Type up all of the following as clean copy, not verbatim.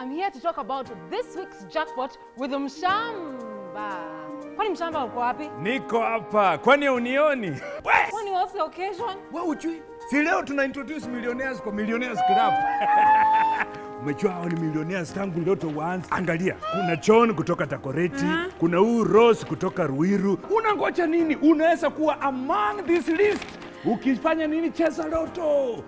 I'm here to talk about this week's jackpot with Mshamba. Kwani Mshamba uko wapi? Niko hapa. Kwani unioni? Kwani what's the occasion? Wewe ujui? Si leo tuna introduce millionaires kwa Millionaires Club. Umejua hao ni millionaires tangu ndoto waanze. Angalia, kuna John kutoka Dagoretti, kuna Rose kutoka Ruiru. Unangoja nini? Unaweza kuwa among this list. Ukifanya nini? Cheza Lotto.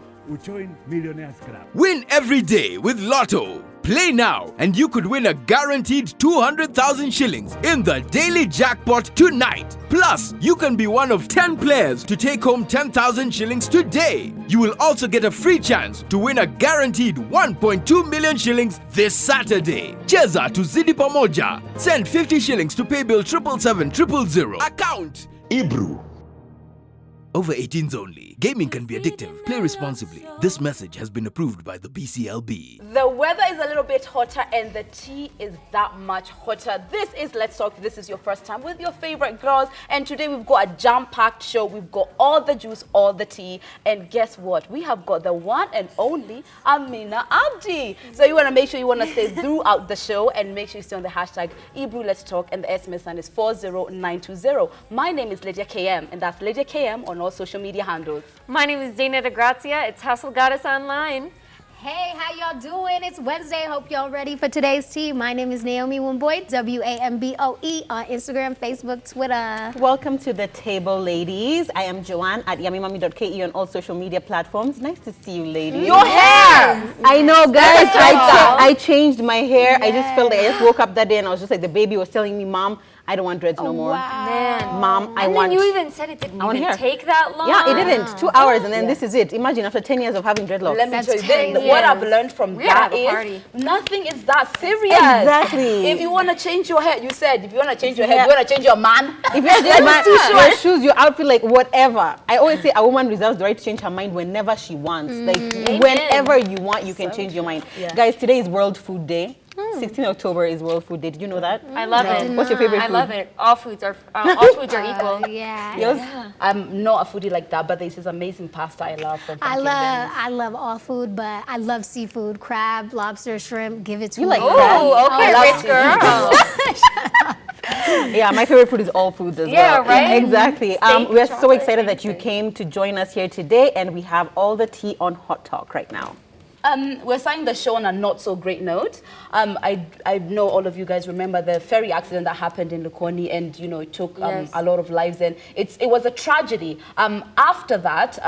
Join Millionaires Club. Win every day with Lotto. Play now and you could win a guaranteed 200,000 shillings in the daily jackpot tonight. Plus, you can be one of 10 players to take home 10,000 shillings today. You will also get a free chance to win a guaranteed 1.2 million shillings this Saturday. Cheza to Zidi Pamoja. Send 50 shillings to paybill 777 Account Ebru. Over 18s only. Gaming can be addictive. Play responsibly. This message has been approved by the BCLB. The weather is a little bit hotter and the tea is that much hotter. This is Let's Talk. This is your first time with your favorite girls. And today we've got a jam-packed show. We've got all the juice, all the tea. And guess what? We have got the one and only Amina Abdi. So you want to make sure you want to stay throughout the show and make sure you stay on the hashtag Ebru Let's Talk, and the SMS line is 40920. My name is Lydia KM, and that's Lydia KM on all social media handles. My name is Dana DeGrazia. It's Hustle Goddess Online. Hey, how y'all doing? It's Wednesday. Hope y'all ready for today's tea. My name is Naomi Wamboy, WAMBOE, on Instagram, Facebook, Twitter. Welcome to the table, ladies. I am Joanne at yummymummy.ke on all social media platforms. Nice to see you, ladies. Your hair! I know, guys. I changed my hair. I just felt like I just woke up that day and I was just like, the baby was telling me, Mom, I don't want dreads no more. Wow. Man. Mom, I want... And then you even said it didn't even take that long. Yeah, it didn't. 2 hours and then this is it. Imagine after 10 years of having dreadlocks. Let me tell you, what I've learned from that is nothing is that serious. Exactly. If you want to change your hair, you said, if you want to change your hair, you want to change your man. If you want to change your shoes, your outfit, like whatever. I always say a woman reserves the right to change her mind whenever she wants. Like whenever you want, you can change your mind. Guys, today is World Food Day. 16 October is World Food Day. Did you know that? I love it. What's your favorite food? I love it. All foods are equal. Yeah. I'm not a foodie like that, but there's this amazing pasta I love from I love all food, but I love seafood, crab, lobster, shrimp. Give it to me. You like crab? Oh, okay, rich girl. Yeah, my favorite food is all foods as well. Yeah, right? Exactly. We're so excited that you came to join us here today, and we have all the tea on Hot Talk right now. We're starting the show on a not so great note. I know all of you guys remember the ferry accident that happened in Likoni, and it took a lot of lives, and it was a tragedy. After that,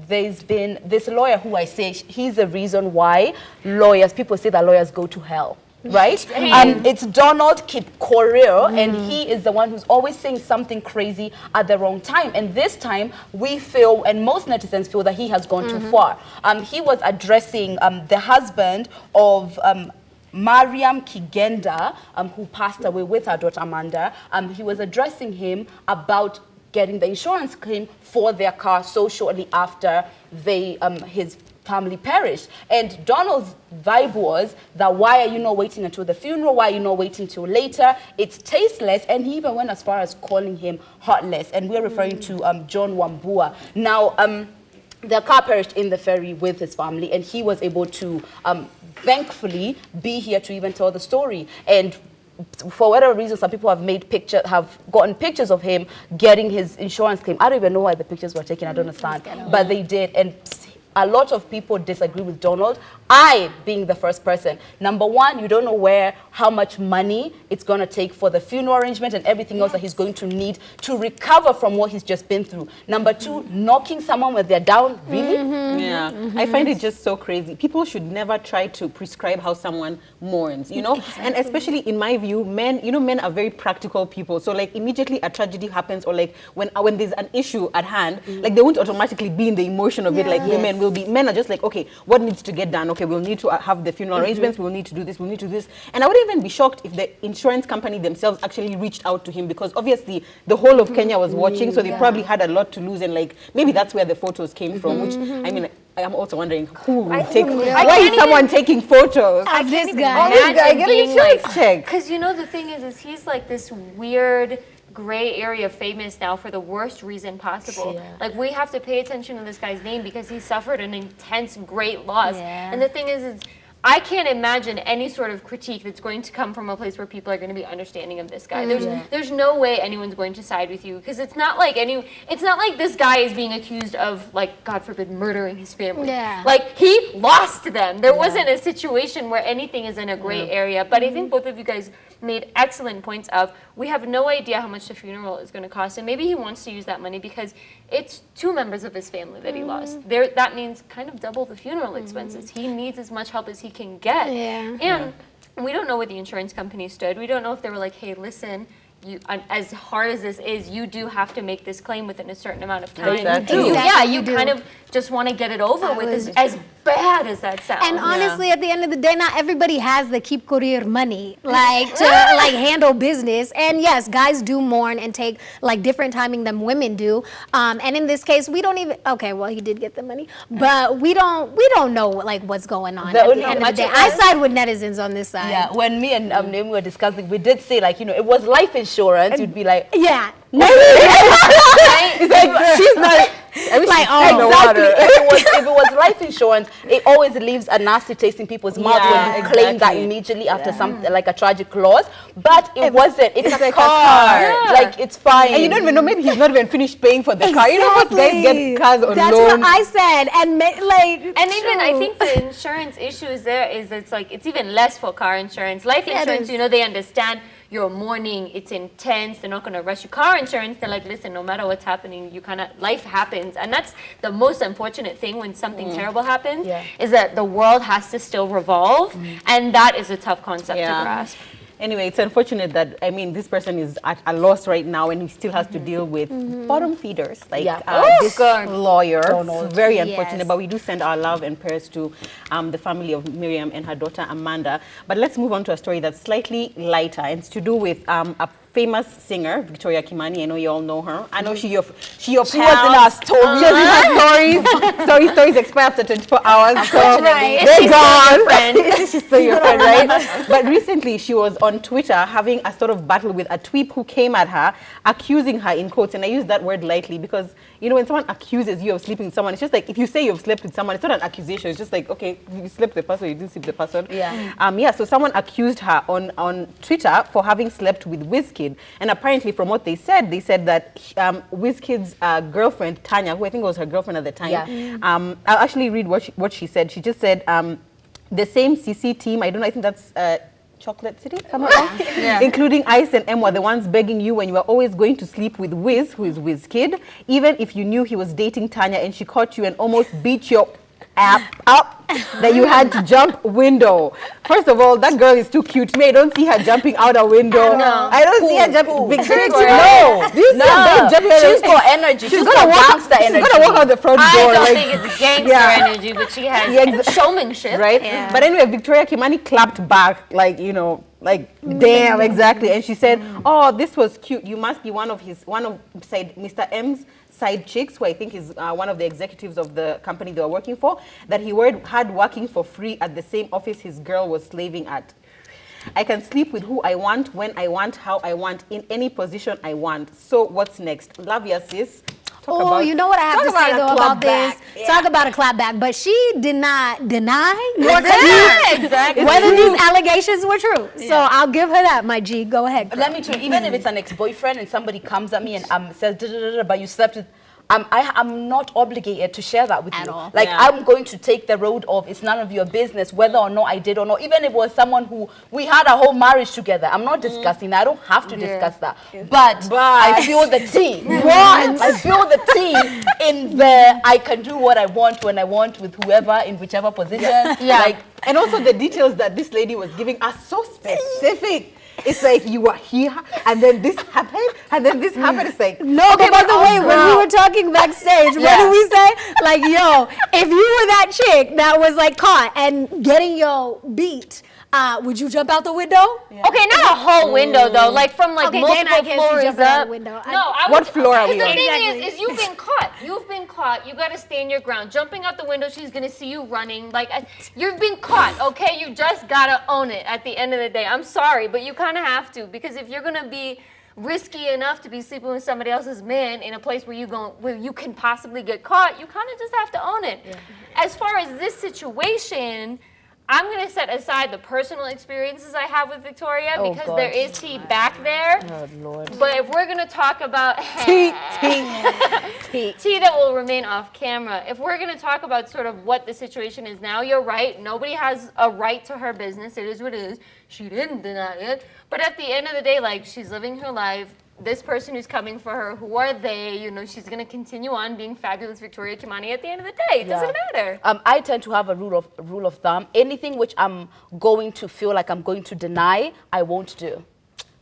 there's been this lawyer who I say he's the reason why people say that lawyers go to hell. Right? It's Donald Kipkorir, and he is the one who's always saying something crazy at the wrong time. And this time, we feel, and most netizens feel, that he has gone too far. He was addressing the husband of Mariam Kigenda, who passed away with her daughter Amanda. He was addressing him about getting the insurance claim for their car so shortly after his family perished. And Donald's vibe was that, why are you not waiting until the funeral? Why are you not waiting till later? It's tasteless. And he even went as far as calling him heartless. And we're referring to John Wambua. Now, the car perished in the ferry with his family, and he was able to, thankfully, be here to even tell the story. And for whatever reason, some people have gotten pictures of him getting his insurance claim. I don't even know why the pictures were taken. I don't understand. But they did. And a lot of people disagree with Donald. I, being the first person, number one, you don't know how much money it's going to take for the funeral arrangement and everything else that he's going to need to recover from what he's just been through. Number two, knocking someone when they're down, really? Yeah, I find it just so crazy. People should never try to prescribe how someone mourns, and especially in my view, men are very practical people. So like immediately a tragedy happens, or like when there's an issue at hand, like they won't automatically be in the emotion of it like women will be. Men are just like, okay, what needs to get done? Okay, we'll need to have the funeral arrangements, we'll need to do this, we'll need to do this. And I wouldn't even be shocked if the insurance company themselves actually reached out to him, because obviously the whole of Kenya was watching, so they probably had a lot to lose, and like maybe that's where the photos came from, which I mean, I'm also wondering who would take, why is someone taking photos of this guy? Get an insurance check. Because the thing is he's like this weird gray area famous now for the worst reason possible. Like, we have to pay attention to this guy's name because he suffered an intense great loss. And the thing is I can't imagine any sort of critique that's going to come from a place where people are going to be understanding of this guy. There's no way anyone's going to side with you, because it's not like this guy is being accused of, like, God forbid, murdering his family. Yeah. Like, he lost them. There wasn't a situation where anything is in a gray area. But I think both of you guys made excellent points of, we have no idea how much the funeral is going to cost, and maybe he wants to use that money because it's 2 members of his family that he lost. That means kind of double the funeral expenses. He needs as much help as he can get. And we don't know where the insurance company stood. We don't know if they were like, hey, listen, as hard as this is, you do have to make this claim within a certain amount of time. You kind of just want to get it over with, as bad as that sounds. And honestly, at the end of the day, not everybody has the keep career money, like, to like handle business. And yes, guys do mourn and take like different timing than women do. And in this case, we don't even, okay, well, he did get the money, but we don't know like what's going on at the end of the day. I side with netizens on this side. Yeah, when me and Naomi were discussing, we did say, like, it was life insurance. You'd be like, yeah. It's like, she's not. Exactly. If it was life insurance, it always leaves a nasty taste in people's mouth when you claim that immediately after something like a tragic loss. But it wasn't. It's a like car. Like, it's fine. And you don't even know, maybe he's not even finished paying for the car. You know what, guys get cars on That's loan. what I said. And even I think the insurance issue is it's even less for car insurance. Life insurance, they understand you're mourning, it's intense, they're not going to rush you. Car insurance, they're like, listen, no matter what's happening, life happens. And that's the most unfortunate thing when something terrible happens, is that the world has to still revolve, and that is a tough concept to grasp. Anyway, it's unfortunate that, this person is at a loss right now, and he still has to deal with bottom feeders, like this lawyer. It's very unfortunate, but we do send our love and prayers to the family of Miriam and her daughter Amanda. But let's move on to a story that's slightly lighter, and it's to do with a famous singer, Victoria Kimani. I know you all know her. I know she was in our story. She was in our stories. Stories expire after 24 hours. So they're gone. She's still your friend, right? But recently she was on Twitter having a sort of battle with a tweep who came at her, accusing her in quotes. And I use that word lightly because, when someone accuses you of sleeping with someone, it's just like, if you say you've slept with someone, it's not an accusation. It's just like, okay, you slept with the person, you didn't sleep with the person. So someone accused her on Twitter for having slept with Wizkid. And apparently, from what they said that Wizkid's girlfriend, Tanya, who I think was her girlfriend at the time, I'll actually read what she said. She just said, the same CC team, I think that's Chocolate City, including Ice and M were the ones begging you when you were always going to sleep with Wiz, who is Wizkid, even if you knew he was dating Tanya and she caught you and almost beat your up that you had to jump window. First of all, that girl is too cute. I don't see her jumping out a window. I don't see her jumping. No. She's got energy. She's got gangster energy. She's got to walk out the front door. I don't think it's gangster energy, but she has showmanship. Right? Yeah. But anyway, Victoria Kimani clapped back, damn, exactly. And she said, oh, this was cute. You must be one of Mr. M's side chicks, who I think is one of the executives of the company they were working for, that he had working for free at the same office his girl was slaving at. I can sleep with who I want, when I want, how I want, in any position I want. So what's next? Love ya, sis. You know what I have to say though about this? Talk about a clapback, but she did not deny nor confirm whether these allegations were true. So I'll give her that, my G. Go ahead. Let me tell you, even if it's an ex-boyfriend and somebody comes at me and says, but you slept with, I'm not obligated to share that with you. Like, I'm going to take the road of it's none of your business whether or not I did or not. Even if it was someone who we had a whole marriage together. I'm not discussing that. I don't have to discuss that. But I feel the tea. I feel the tea in the I can do what I want when I want with whoever in whichever position. And also the details that this lady was giving are so specific. It's like you were here, and then this happened, and then this happened. It's like, no, but by the way, when we were talking backstage, what did we say? Like, yo, if you were that chick that was like caught and getting your beat, would you jump out the window? Okay, not a whole window though, like from multiple floors up. What floor are we on? The thing is you've been caught. You've been caught. You got to stand your ground. Jumping out the window, she's gonna see you running. Like, you've been caught. Okay, you just gotta own it. At the end of the day, I'm sorry, but you kind of have to, because if you're gonna be risky enough to be sleeping with somebody else's man in a place where you can possibly get caught, you kind of just have to own it. As far as this situation, I'm going to set aside the personal experiences I have with Victoria because God. there is tea back there. Oh, Lord. But if we're going to talk about Tea. tea that will remain off camera, if we're going to talk about sort of what the situation is now, you're right. Nobody has a right to her business. It is what it is. She didn't deny it. But at the end of the day, like, she's living her life. This person who's coming for her, who are they? You know, she's going to continue on being fabulous Victoria Kimani at the end of the day. It doesn't matter. I tend to have a rule of thumb. Anything which I'm going to feel like I'm going to deny, I won't do.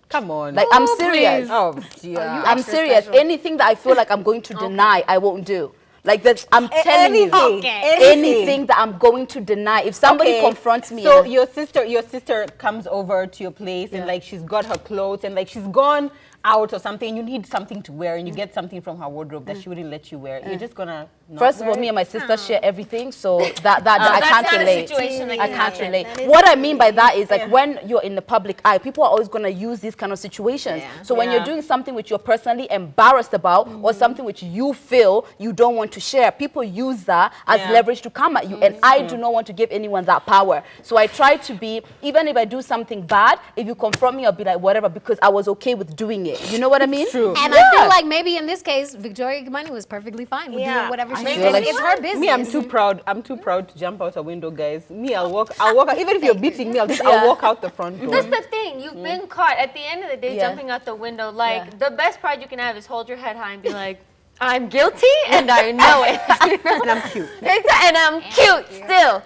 Come on. Like, I'm serious. Oh, yeah. I'm serious. Anything that I feel like I'm going to deny, I won't do. Like that, I'm telling you, anything that I'm going to deny. If somebody confronts me, so your sister comes over to your place and like she's got her clothes and like she's gone out or something, you need something to wear and you get something from her wardrobe that she wouldn't let you wear. You're just gonna first of all, me and my sister share everything, so that I can't relate. I can't relate. What I mean by that is like when you're in the public eye, people are always gonna use these kind of situations. So when you're doing something which you're personally embarrassed about or something which you feel you don't want to share, people use that as leverage to come at you, and I do not want to give anyone that power. So I try to be, even if I do something bad, if you confront me, I'll be like whatever, because I was okay with doing it. You know what I mean? True. And I feel like maybe in this case, Victoria Kimani was perfectly fine with doing whatever she did. like It's her business. Me, I'm too proud. I'm too proud to jump out a window, guys. Me, I'll walk out. Even if you're beating me, I'll walk out the front door. That's the thing. You've been caught. At the end of the day, jumping out the window, like, the best pride you can have is hold your head high and be like, I'm guilty and I know it. And I'm cute. And I'm cute still.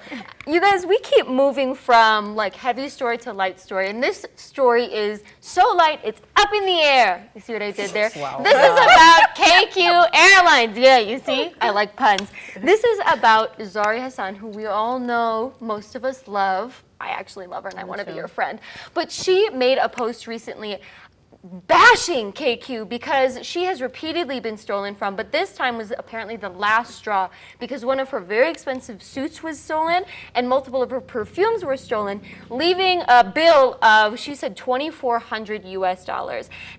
You guys, we keep moving from like heavy story to light story, and this story is so light it's up in the air. You see what I did there? Wow. This is about KQ Airlines. Yeah, you see? I like puns. This is about Zari Hassan, who we all know, most of us love. I actually love her and I want to be her friend. But she made a post recently bashing KQ because she has repeatedly been stolen from, but this time was apparently the last straw because one of her very expensive suits was stolen and multiple of her perfumes were stolen, leaving a bill of, she said, $2,400 US.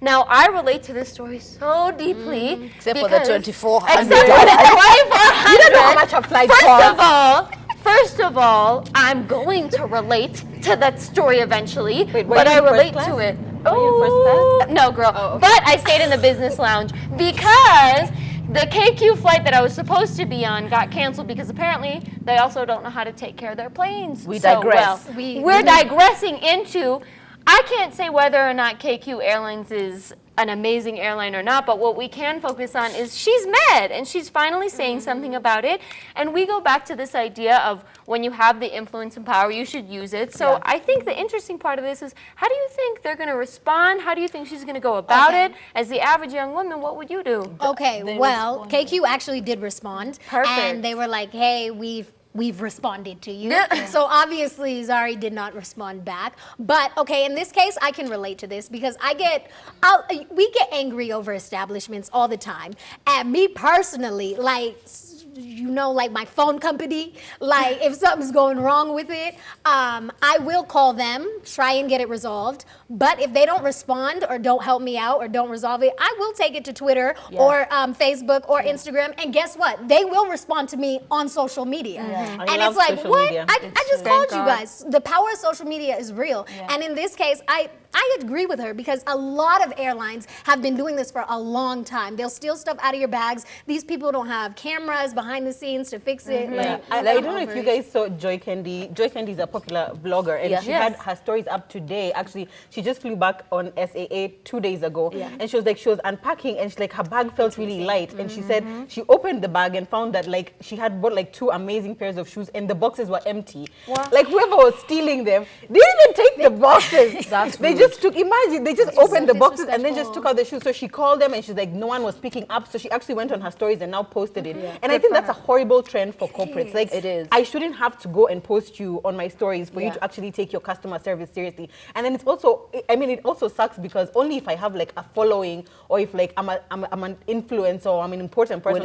Now, I relate to this story so deeply. Except for the $2,400. Except for the $2,400. You don't know how much a flight costs. First of all, I'm going to relate to that story eventually, Wait, but I relate to it. No, girl. Oh, okay. But I stayed in the business lounge because the KQ flight that I was supposed to be on got canceled because apparently they also don't know how to take care of their planes. We digress. So well. We're digressing into, I can't say whether or not KQ Airlines is an amazing airline or not, but what we can focus on is she's mad and she's finally saying something about it. And we go back to this idea of when you have the influence and power, you should use it. So I think the interesting part of this is, how do you think they're going to respond? How do you think she's going to go about it? As the average young woman, what would you do? Okay, well, KQ actually did respond. Perfect. And they were like, hey, we've responded to you. So obviously Zari did not respond back. But okay, in this case, I can relate to this because we get angry over establishments all the time. And me personally, like, you know, like my phone company, like if something's going wrong with it, I will call them, try and get it resolved. But if they don't respond or don't help me out or don't resolve it, I will take it to Twitter or Facebook or Instagram. And guess what? They will respond to me on social media. And it's like, what? I just called you guys. The power of social media is real. And in this case, I agree with her because a lot of airlines have been doing this for a long time. They'll steal stuff out of your bags. These people don't have cameras behind the scenes to fix it. I don't know if you guys saw Joy Candy. Joy Candy is a popular vlogger, and she had her stories up today. Actually, she just flew back on SAA 2 days ago, and she was unpacking, and her bag felt really light, and she said she opened the bag and found that like she had bought like 2 amazing pairs of shoes, and the boxes were empty. Like whoever was stealing them didn't even take the boxes. They just took. Imagine they just opened the boxes and then just took out the shoes. So she called them, and she's like, no one was picking up. So she actually went on her stories and now posted it. And I think that's a horrible trend for corporates. Like it is. I shouldn't have to go and post you on my stories for you to actually take your customer service seriously. And then it's also, I mean, it also sucks because only if I have like a following or if like I'm an influencer or I'm an important person,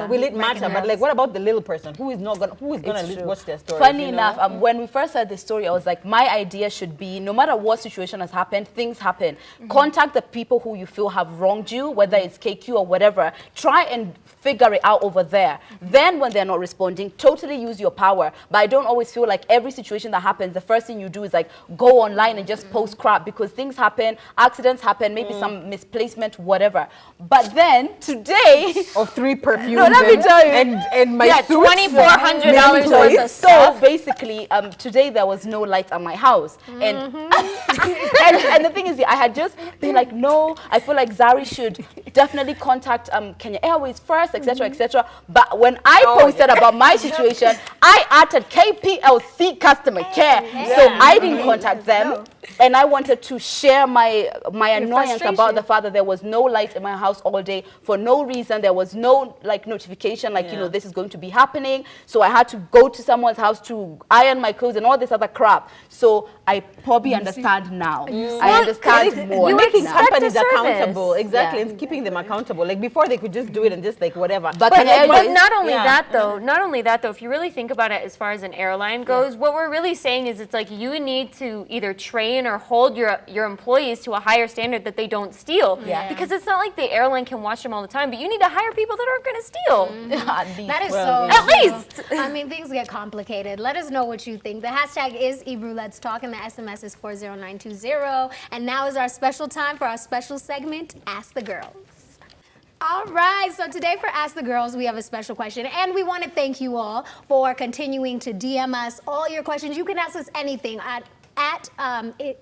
will it matter? But like, what about the little person who is gonna watch their stories? Funny enough, when we first heard the story, I was like, my idea should be, no matter what situation has happened, things happen. Contact the people who you feel have wronged you, whether it's KQ or whatever. Try and figure it out over there. Then when they're not responding, totally use your power. But I don't always feel like every situation that happens, the first thing you do is like go online and just post crap, because things happen, accidents happen, maybe some misplacement, whatever. But then today, of 3 perfumes. no, let me tell you, and my suits, $2,400 worth of so stuff. basically, today there was no light at my house, and the thing is, I had just been like, no, I feel like Zari should definitely contact Kenya Airways first, etc., etc. But when I posted about my situation, I added KPLC customer care, so I didn't contact them. And I wanted to share my annoyance about the fact that there was no light in my house all day for no reason. There was no like notification, like you know, this is going to be happening. So I had to go to someone's house to iron my clothes and all this other crap. So I probably understand now. I understand more. Making now. companies a service. accountable, exactly, and keeping them accountable. Like before, they could just do it and just like whatever. But Not only that though, if you really think about it as far as an airline goes, what we're really saying is it's like you need to either train or hold your employees to a higher standard that they don't steal. Because it's not like the airline can watch them all the time, but you need to hire people that aren't going to steal. That is At least. I mean, things get complicated. Let us know what you think. The hashtag is Ebru Let's Talk, and the SMS is 40920. And now is our special time for our special segment, Ask the Girls. All right, so today for Ask the Girls, we have a special question, and we want to thank you all for continuing to DM us all your questions. You can ask us anything at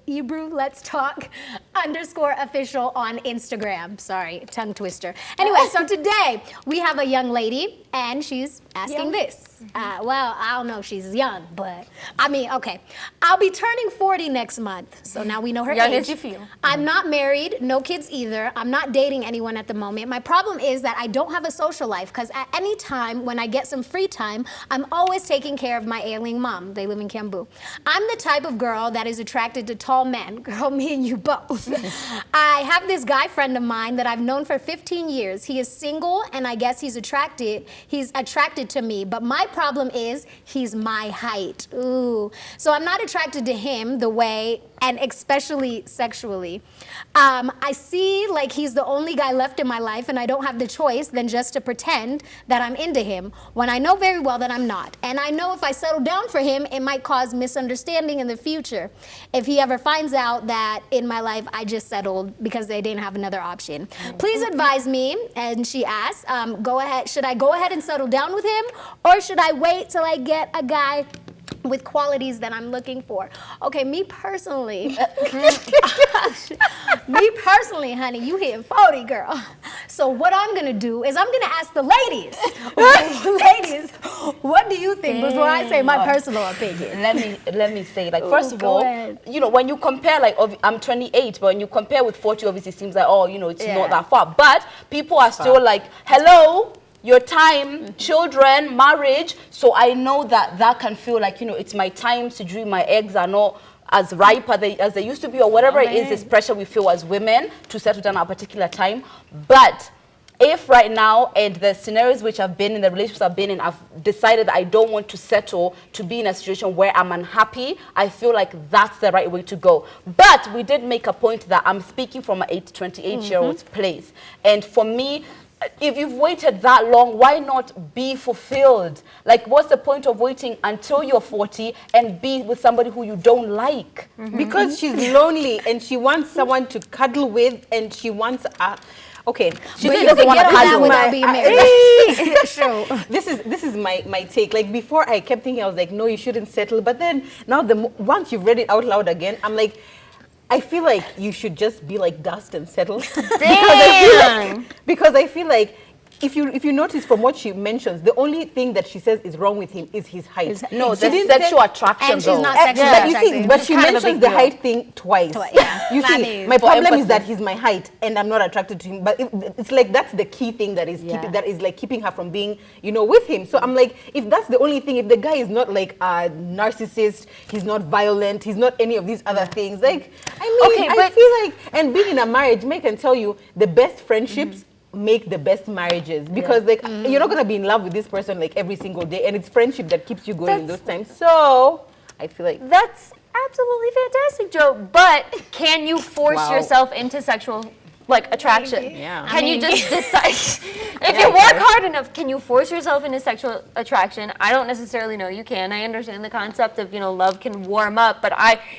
Ebru Let's Talk _official on Instagram. Sorry, tongue twister. Anyway, so today we have a young lady, and she's asking this. Well, I don't know if she's young, but I mean, okay. I'll be turning 40 next month, so now we know her Young age. as you feel. I'm not married, no kids either. I'm not dating anyone at the moment. My problem is that I don't have a social life, because at any time when I get some free time, I'm always taking care of my ailing mom. They live in Kambu. I'm the type of girl that is attracted to tall men. Girl, me and you both. I have this guy friend of mine that I've known for 15 years. He is single, and I guess he's attracted to me, but my problem is he's my height. Ooh. So I'm not attracted to him the way, and especially sexually. I see like he's the only guy left in my life, and I don't have the choice than just to pretend that I'm into him when I know very well that I'm not. And I know if I settle down for him, it might cause misunderstanding in the future if he ever finds out that in my life I just settled because they didn't have another option. Please advise me. And she asks, should I go ahead and settle down with him, or should I wait till I get a guy with qualities that I'm looking for? Okay, me personally, honey, you hitting 40, girl. So what I'm gonna do is I'm gonna ask the ladies. Ladies, what do you think before I say my personal opinion? Let me say, like, first of all, you know, when you compare, like, I'm 28, but when you compare with 40, obviously it seems like, oh, you know, it's not that far. But people are still like, hello, your time, children, marriage. So I know that can feel like, you know, it's my time to dream. My eggs are not as ripe as they used to be, or whatever it is, this pressure we feel as women to settle down at a particular time. But if right now, and the scenarios which I've been in, the relationships I've been in, I've decided that I don't want to settle to be in a situation where I'm unhappy, I feel like that's the right way to go. But we did make a point that I'm speaking from an 28-year-old's place. And for me, if you've waited that long, why not be fulfilled? Like, what's the point of waiting until you're 40 and be with somebody who you don't like? Because she's lonely and she wants someone to cuddle with, and she wants a... Okay, she doesn't want to cuddle without being married. This is my take. Like, before I kept thinking, I was like, no, you shouldn't settle. But then now once you've read it out loud again, I'm like, I feel like you should just be like dust and settle. Because I feel like if you notice from what she mentions, the only thing that she says is wrong with him is his height. No, the sexual attraction. And she's not sexually attractive. But she mentions the height thing twice. You see, my problem is that he's my height and I'm not attracted to him. But it's like that's the key thing that is keeping her from being, you know, with him. So I'm like, if that's the only thing, if the guy is not like a narcissist, he's not violent, he's not any of these other things. Like, I mean, I feel like, and being in a marriage, I can tell you, the best friendships make the best marriages, because like you're not gonna be in love with this person like every single day, and it's friendship that keeps you going in those times. So I feel like that's absolutely fantastic, Joe. But can you force yourself into sexual like attraction? Yeah. Can you just decide? If you work hard enough, can you force yourself into sexual attraction? I don't necessarily know you can. I understand the concept of, you know, love can warm up, but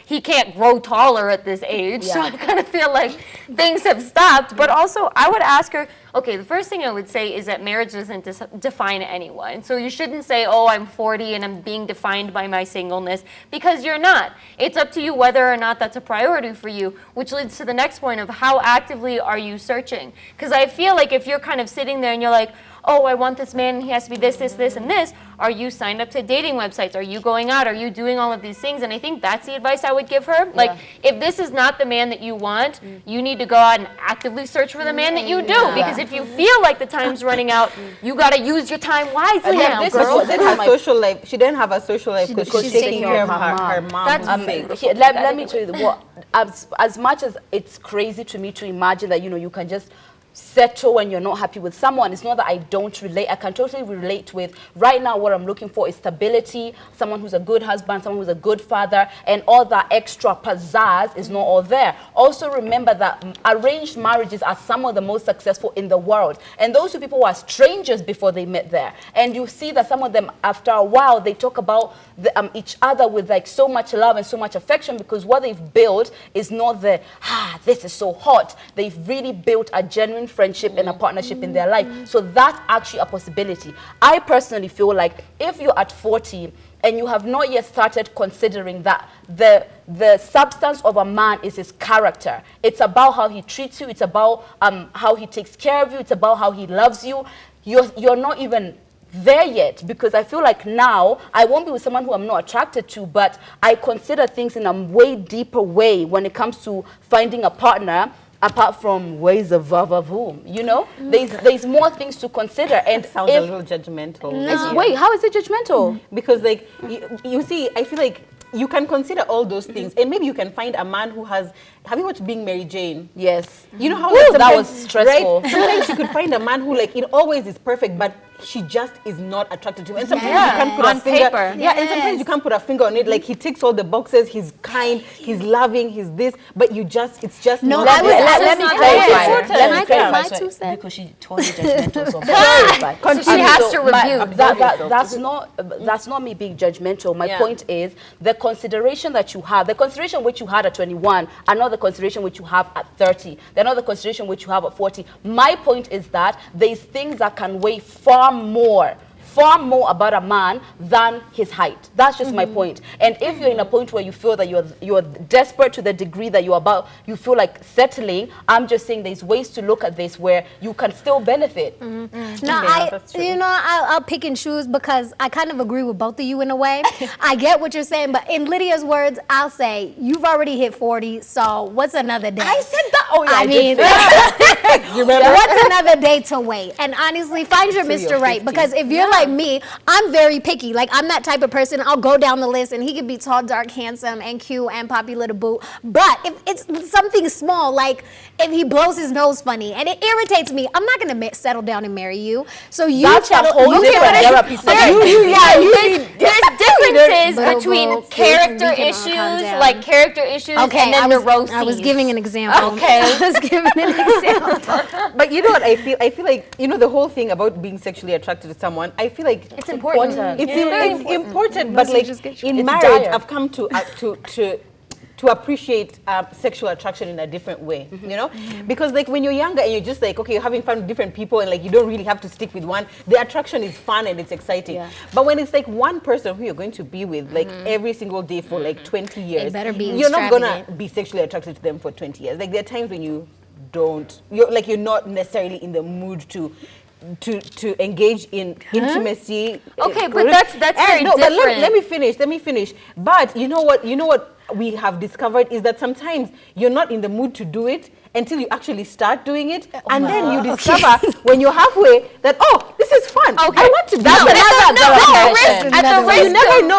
he can't grow taller at this age. So I kind of feel like things have stopped. But also I would ask her, okay, the first thing I would say is that marriage doesn't define anyone. So you shouldn't say, oh, I'm 40 and I'm being defined by my singleness, because you're not. It's up to you whether or not that's a priority for you, which leads to the next point of how actively are you searching? Because I feel like if you're kind of sitting there and you're like, oh, I want this man, and he has to be this, this, this, and this. Are you signed up to dating websites? Are you going out? Are you doing all of these things? And I think that's the advice I would give her. Like, if this is not the man that you want, you need to go out and actively search for the man that you do. Because if you feel like the time's running out, you got to use your time wisely now, this girl. wasn't her social life. She didn't have a social life because she's taking care of her mom. That's let me tell you what. As much as it's crazy to me to imagine that, you know, you can just settle when you're not happy with someone. It's not that I don't relate. I can totally relate with, right now what I'm looking for is stability, someone who's a good husband, someone who's a good father, and all that extra pizzazz is not all there. Also remember that arranged marriages are some of the most successful in the world. And those two people were strangers before they met there. And you see that some of them, after a while, they talk about each other with like so much love and so much affection, because what they've built is not the, this is so hot. They've really built a genuine friendship and a partnership in their life. So that's actually a possibility. I personally feel like if you're at 40 and you have not yet started considering that the substance of a man is his character. It's about how he treats you. It's about how he takes care of you. It's about how he loves you. You're not even there yet, because I feel like now I won't be with someone who I'm not attracted to, but I consider things in a way deeper way when it comes to finding a partner, apart from ways of vavavoom, you know? There's more things to consider. And it sounds a little judgmental. No. Wait, how is it judgmental? Because like you see, I feel like you can consider all those things, and maybe you can find a man who has. Have you watched Being Mary Jane? Yes. You know how that was stressful. Right? Sometimes you could find a man who like it always is perfect, but she just is not attracted to him. And sometimes you can't put on a finger. paper. And sometimes you can't put a finger on it. Like he ticks all the boxes. He's kind. He's loving. He's this. But it's just no. not. Let me clarify. Can I put my 2 cents? Because she told me judgmental. So clarify. So she has to review. That's not me being judgmental. My point is the consideration that you have, the consideration which you had at 21, are not the consideration which you have at 30. They're not the consideration which you have at 40. My point is that there's things that can weigh far more about a man than his height. That's just my point. And if you're in a point where you feel that you're desperate to the degree that you feel like settling, I'm just saying there's ways to look at this where you can still benefit. No, I'll pick and choose, because I kind of agree with both of you in a way. I get what you're saying, but in Lydia's words, I'll say you've already hit 40, so what's another day? I said that. Oh yeah, I mean, You remember? what's another day to wait? And honestly, find your Mr. Right, because if you're like me, I'm very picky. Like, I'm that type of person. I'll go down the list and he could be tall, dark, handsome, and cute, and popular to boot. But if it's something small, like if he blows his nose funny and it irritates me, I'm not gonna settle down and marry you. So you That's settle. a whole different therapy session. There's differences between character issues, Okay, and then the roasties. I was giving an example. Okay. I was giving an example. But you know what I feel? I feel like, you know, the whole thing about being sexually attracted to someone, I feel like It's important. It's important, but like in It's marriage, dire. I've come to appreciate sexual attraction in a different way, you know? Because like when you're younger and you're just like, okay, you're having fun with different people and like you don't really have to stick with one, the attraction is fun and it's exciting. Yeah. But when it's like one person who you're going to be with like every single day for like 20 years, better be you're not gonna extravagant. be sexually attracted to them for 20 years. Like there are times when you're not necessarily in the mood to engage in intimacy. Okay, but that's very no, different. But let me finish. But you know what we have discovered is that sometimes you're not in the mood to do it until you actually start doing it, and then you discover when you're halfway that, oh, this is fun. Okay. I want to do that.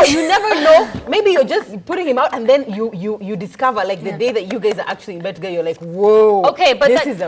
You never know. Maybe you're just putting him out, and then you discover like the day that you guys are actually in bed together, you're like, whoa. Okay, but there's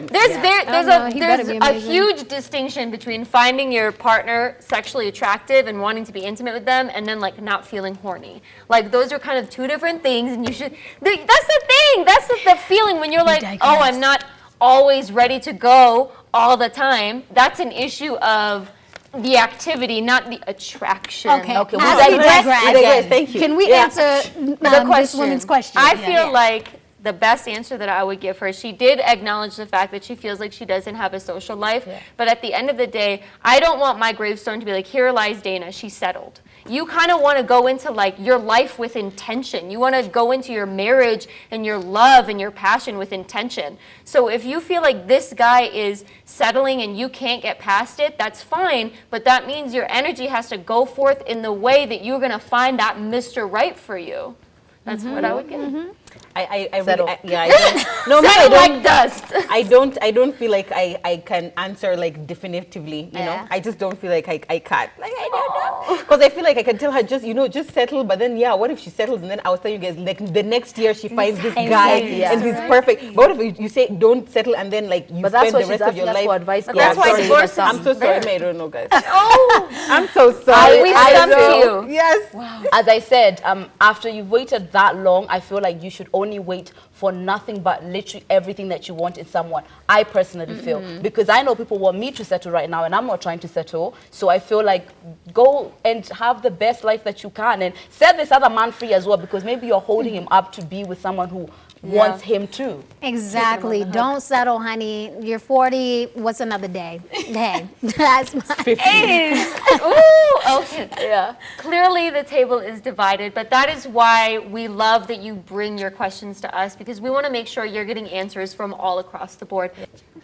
a huge distinction between finding your partner sexually attractive and wanting to be intimate with them, and then like not feeling horny. Like those are kind of two different things, and you should. That's the thing. That's the feeling when you're like, oh, I'm not always ready to go all the time, that's an issue of the activity, not the attraction. Okay, Okay, we as we digress. digress, Thank you. can we Yeah. answer The this woman's question? I feel like the best answer that I would give her, she did acknowledge the fact that she feels like she doesn't have a social life, but at the end of the day, I don't want my gravestone to be like, here lies Dana, she's settled. You kind of want to go into like your life with intention. You want to go into your marriage and your love and your passion with intention. So if you feel like this guy is settling and you can't get past it, that's fine, but that means your energy has to go forth in the way that you're going to find that Mr. Right for you. That's what I would get. I really, Settle. I don't. No, me, I Settle don't. like dust. I don't feel like I can answer like definitively. You know, I just don't feel like I can't. Like I don't know, because I feel like I can tell her just settle. But then what if she settles and then I'll tell you guys like the next year she finds this guy and he's perfect. But what if you say don't settle and then like you But that's spend why the rest she's of your asking us life? for advice. But that's why sorry. divorce is I'm so sorry, there. I don't know, guys. I'm so sorry. We I stumped know. you. Yes. As I said, after you've waited that long, I feel like you should only wait for nothing but literally everything that you want in someone. I personally feel, because I know people want me to settle right now and I'm not trying to settle. So I feel like go and have the best life that you can and set this other man free as well, because maybe you're holding him up to be with someone who wants him too. Exactly. Don't settle, honey. You're 40. What's another day? Hey, that's my 50. Ooh, okay. Yeah. Clearly the table is divided, but that is why we love that you bring your questions to us, because we want to make sure you're getting answers from all across the board.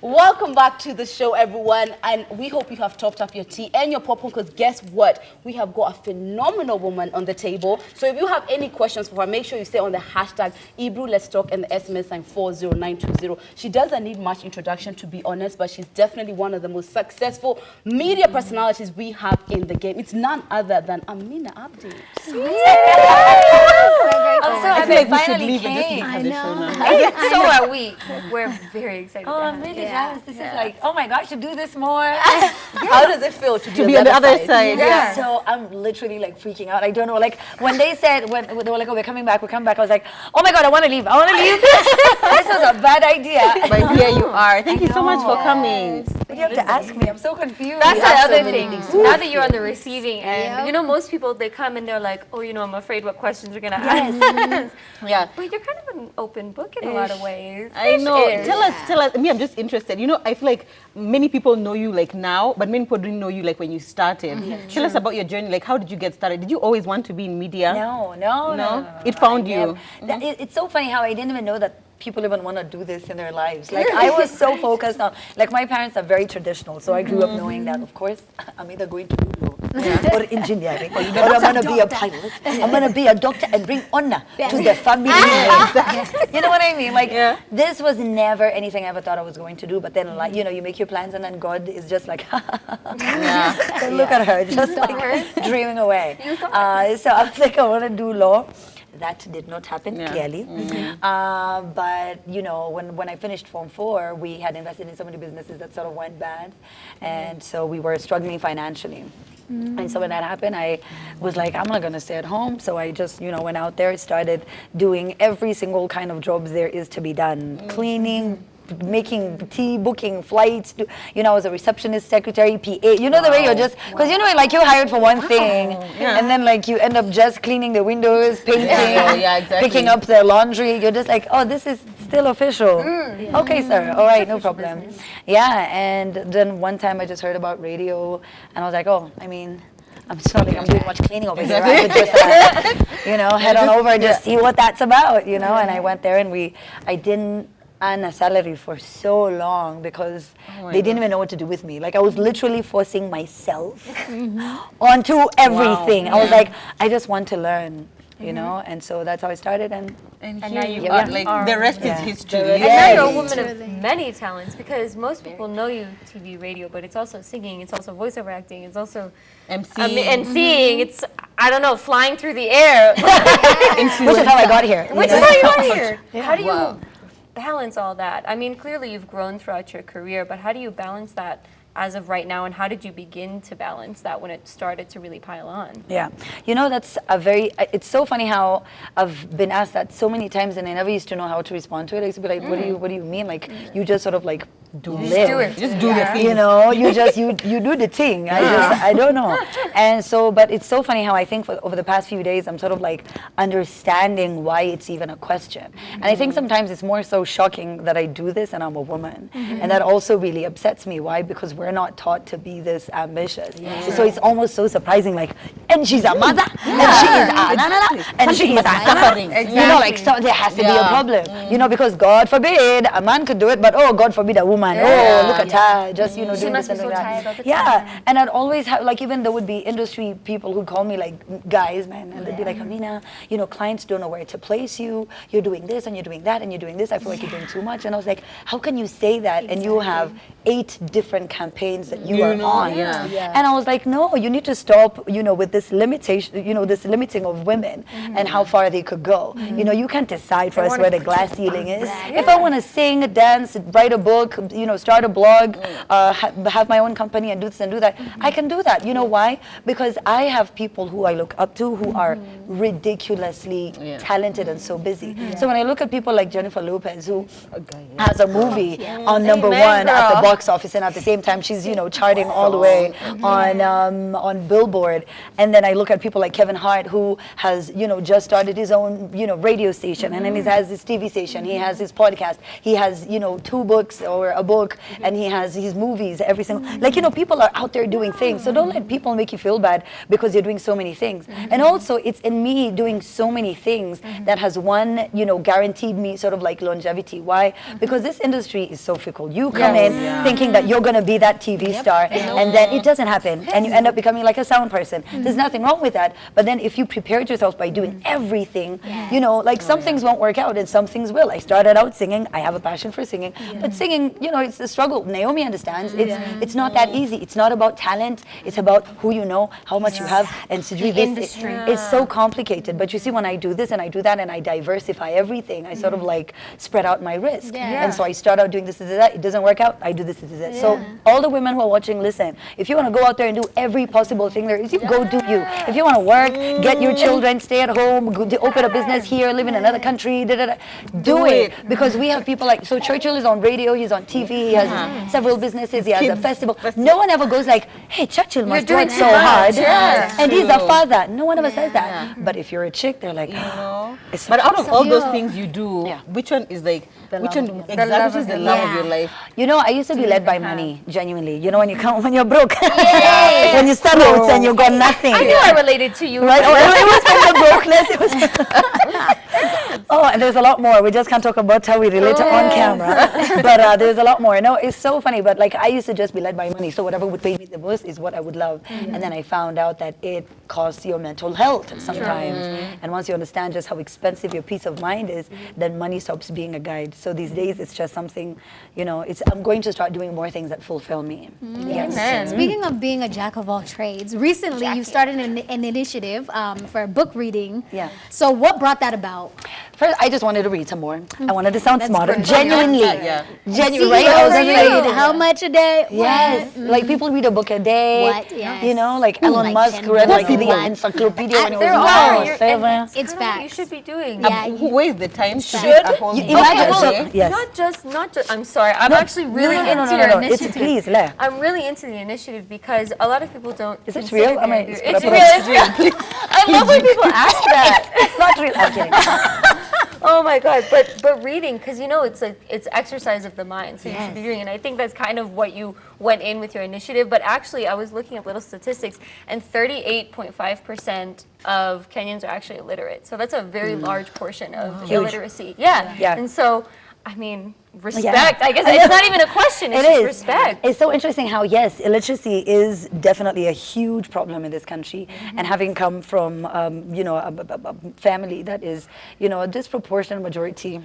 Welcome back to the show, everyone, and we hope you have topped up your tea and your popcorn, because guess what? We have got a phenomenal woman on the table. So if you have any questions for her, make sure you stay on the hashtag Ebru Let's Talk and the SMS sign 40920. She doesn't need much introduction, to be honest, but she's definitely one of the most successful media personalities we have in the game. It's none other than Amina Abdi. I'm so I happy feel like I we should finally leave and just came. have the show now. Hey, so are we. We're very excited. Oh, I'm really jealous. This is like, oh my gosh, I should do this more. How does it feel to be on the other side? Yeah. So I'm literally like freaking out. I don't know. Like when they said, when they were like, oh, we're coming back, I was like, oh my God, I want to leave. This was a bad idea. But here you are. Thank you so much for coming. You have to ask me. I'm so confused. That's the have so other many thing. things to Now that you're on the receiving end, you know, most people, they come and they're like, oh, you know, I'm afraid what questions we're going to ask. Yeah. But you're kind of an open book in a lot of ways. I know. Ish. Tell us. Me, I'm just interested. You know, I feel like many people know you like now, but many people didn't know you like when you started. Tell us about your journey. Like, how did you get started? Did you always want to be in media? No. It found you. It's so funny how I didn't even know that people even want to do this in their lives. Like I was so focused on, like my parents are very traditional, so I grew up knowing that, of course, I'm either going to do law or engineering, or I'm going to be a pilot. I'm going to be a doctor and bring honor to the family. You know what I mean? Like this was never anything I ever thought I was going to do. But then, like, you know, you make your plans and then God is just like, look at her, just like dreaming away. So I was like, I want to do law. That did not happen, clearly. But, you know, when I finished Form 4, we had invested in so many businesses that sort of went bad. And so we were struggling financially. And so when that happened, I was like, I'm not going to stay at home. So I just, you know, went out there, started doing every single kind of jobs there is to be done. Cleaning, making tea, booking flights, you know, as a receptionist, secretary, PA, you know, the way you're just, because you know, like you're hired for one thing, and then like you end up just cleaning the windows, painting, exactly. picking up the laundry. You're just like, oh, this is still official. Okay, sir. All right, no problem. Yeah, and then one time I just heard about radio, and I was like, oh, I mean, I'm sorry, I'm doing much cleaning over here. I could just, you know, head on over and just see what that's about, you know. And I went there, and I didn't earn a salary for so long because they didn't even know what to do with me. Like I was literally forcing myself onto everything. I was like, I just want to learn, you know, and so that's how I started. And now you are, like the rest is history. And now you're a woman of many talents, because most people know you TV, radio, but it's also singing, it's also voiceover acting, it's also emceeing, it's, I don't know, flying through the air. which is how I got here. Which is how you got here. How do you balance all that? I mean, clearly you've grown throughout your career, but how do you balance that as of right now, and how did you begin to balance that when it started to really pile on? Yeah, you know, that's a very, it's so funny how I've been asked that so many times and I never used to know how to respond to it. I used to be like, what do you mean? Like, you just sort of like live. Just do the thing. You know, you just, you do the thing. I don't know. And so, but it's so funny how I think over the past few days, I'm sort of like understanding why it's even a question. And I think sometimes it's more so shocking that I do this and I'm a woman. And that also really upsets me. Why? Because we're not taught to be this ambitious. So it's almost so surprising, like, and she's a mother, and she is and she is suffering. You know, like, so there has to be a problem. You know, because God forbid a man could do it, but oh, God forbid a woman. Oh, look at her, just, you know, doing this and doing that. Yeah, and I'd always have, like, even there would be industry people who'd call me, like, guys, man, and they'd be like, Amina, you know, clients don't know where to place you. You're doing this and you're doing that and you're doing this. I feel like you're doing too much. And I was like, how can you say that and you have 8 different campaigns that you are on? And I was like, no, you need to stop, you know, with this limitation, you know, this limiting of women and how far they could go. You know, you can't decide for us where the glass ceiling is. If I want to sing, dance, write a book, you know, start a blog, have my own company and do this and do that, I can do that. You know why? Because I have people who I look up to who are ridiculously talented and so busy. So when I look at people like Jennifer Lopez, who has a movie on number 1 at the box office, and at the same time she's, you know, charting all the way on Billboard, and then I look at people like Kevin Hart, who has, you know, just started his own, you know, radio station, and then he has his TV station, he has his podcast, he has, you know, 2 books or a book, and he has his movies, every single, like, you know, people are out there doing things. So don't let people make you feel bad because you're doing so many things. And also, it's in me doing so many things that has, one, you know, guaranteed me sort of like longevity. Why? Because this industry is so fickle. You come in thinking that you're going to be that TV star, and then it doesn't happen, and you end up becoming like a sound person. There's nothing wrong with that. But then if you prepared yourself by doing everything, you know, like some things won't work out and some things will. I started out singing. I have a passion for singing, but singing, you know, it's a struggle. Naomi understands. It's not that easy. It's not about talent. It's about who you know, how much you have, and to do this. It's so complicated. But you see, when I do this and I do that and I diversify everything, I sort of like spread out my risk. And so I start out doing this, that. It doesn't work out. I do this, that. So all the women who are watching, listen. If you want to go out there and do every possible thing there is, you go do you. If you want to work, get your children, stay at home, go to open a business here, live in another country, do it. Because we have people like, so Churchill is on radio, he's on TV, he has several businesses, he has a festival. No one ever goes like, hey, Churchill must work so hard, and he's a father. No one ever says that. But if you're a chick, they're like, but out of all those things you do, which one is like, which one exactly is the love of your life? You know, I used to be led by money, genuinely. You know, when you're broke, when you start out and you got nothing. I knew I related to you. Right? It was from the brokenness. It was oh, and there's a lot more. We just can't talk about how we relate on camera. But there's a lot more. No, it's so funny. But like, I used to just be led by money. So whatever would pay me the most is what I would love. And then I found out that it costs your mental health sometimes. And once you understand just how expensive your peace of mind is, then money stops being a guide. So these days, it's just something, you know, I'm going to start doing more things that fulfill me. Yes. Speaking of being a jack of all trades, recently you started an initiative for book reading. So what brought that about? First, I just wanted to read some more. I wanted to sound smarter. Great. Genuinely. Genuinely. Right? I was read how much a day? Yes. Like, people read a book a day. What? Yes. You know, like Elon Musk read like the encyclopedia when it was It's facts. You should be doing. Who wastes the time to read a whole book? Not just. I'm sorry. I'm actually really into your initiative. Please, I'm really into the initiative because a lot of people don't. Is it real? I mean, it's real. I love when people ask that. It's not real. I'm kidding. Oh my God! But reading, because you know it's exercise of the mind, so you should be reading. And I think that's kind of what you went in with your initiative. But actually, I was looking at little statistics, and 38.5% of Kenyans are actually illiterate. So that's a very large portion of illiteracy. Yeah. And so, I mean, respect. I guess it's not even a question. It's just respect. It's so interesting how, yes, illiteracy is definitely a huge problem in this country. And having come from, you know, a family that is, you know, a disproportionate majority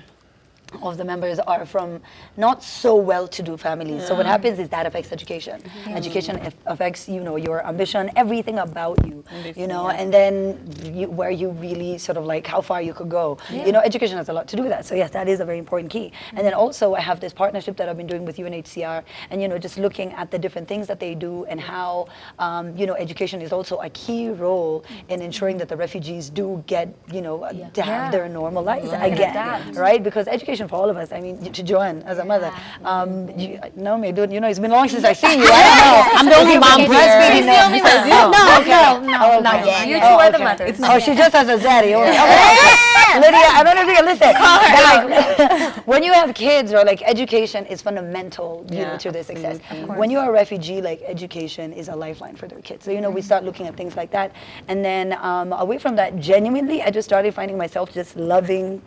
of the members are from not so well-to-do families. So what happens is that affects education. Education affects, you know, your ambition, everything about you, you know, and then where you really sort of like how far you could go. You know, education has a lot to do with that. So yes, that is a very important key. And then also I have this partnership that I've been doing with UNHCR, and, you know, just looking at the different things that they do and how, you know, education is also a key role in ensuring that the refugees do get, you know, to have their normal lives again, right? Because education for all of us. I mean, to Joanne as a mother, no, me, dude, you know, it's been long since I've seen you. I don't know. I'm the only mom breastfeeding. No, not yet. You two are the mothers. Oh, she just has a Zari. Lydia, I don't know if you can listen. Like, when you have kids, or like education is fundamental, you know, to their success. When you're a refugee, like education is a lifeline for their kids. So, you know, we start looking at things like that, and then away from that, genuinely, I just started finding myself just loving